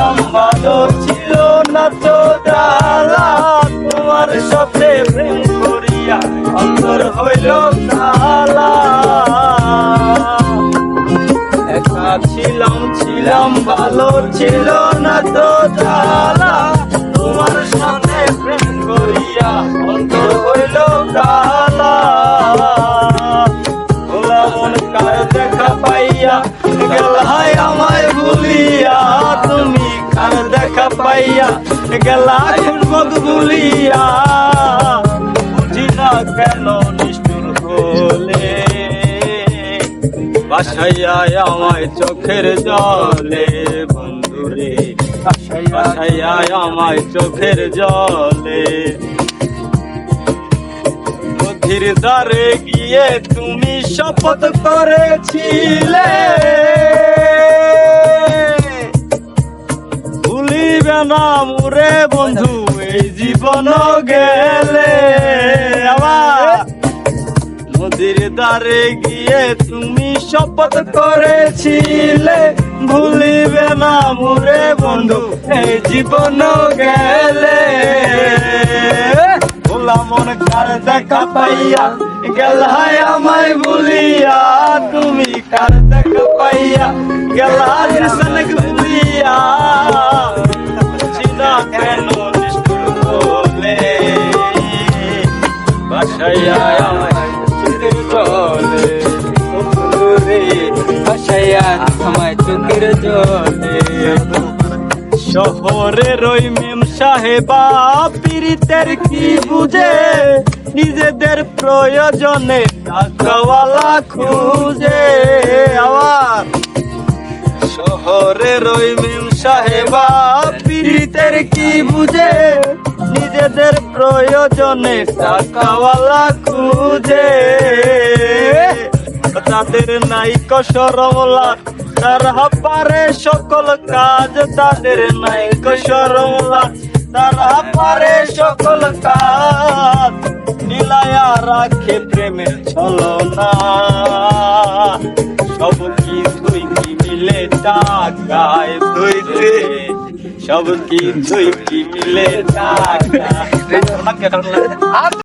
ছিলাম ভালো ছিল না তো জ্বালা, তোমার সাথে প্রেম করিয়া অন্তর হইল কালা। একা ছিলাম ভালো ছিল না তো জ্বালা, তোমার সাথে প্রেম করিয়া অন্তর হইল কালা। ভোলা মন কার দেখা পাইয়া গেলায় আমায় ভুলিয়া, তুমি কার দেখা পাইয়া গেলা খুশবক ভুলিয়া। বুঝি না কেন নিষ্ঠুর হলে, ভাসাইয়া আমায় চোখের জলে বন্ধুরে, ভাসাইয়া আমায় চোখের জলে। নদীর ধারে গিয়ে তুমি শপথ করেছিলে, ভুলিবে না মোরে বন্ধু এই জীবন গেলে। আবার নদীর ধারে গিয়ে তুমি শপথ করেছিলে, ভুলিবে না মোরে বন্ধু এই জীবন গেলে। ভোলা মন কার দেখা পাইয়া গেলায় আমায় ভুলিয়া, তুমি কার দেখা পাইয়া গেলা সনক ভুলিয়া। চিনা কেন নিষ্ঠুর বলে, ভাসাইয়া আমায় চোখের জলে বন্ধুরে, ভাসাইয়া আমায় চোখের জলে। শহরের ওই মেম সাহেবা পীড়িতের কি বুঝে, নিজেদের প্রয়োজনে টাকাওয়ালা খুঁজে। আবার শহরের ওই মেম সাহেবা পীড়িতের কি বুঝে, নিজেদের প্রয়োজনে টাকাওয়ালা খুঁজে। তাদের নাই শরমলা, তারা পারে সকল কাজ, তাদের নাই শরমলা, তারা পারে সকল কাজ। মিলায়া রাখে প্রেমের ছলনা, সব কিছুই কি মিলে টাকায় ধইতে, সব কিছুই কি মিলে টাকা।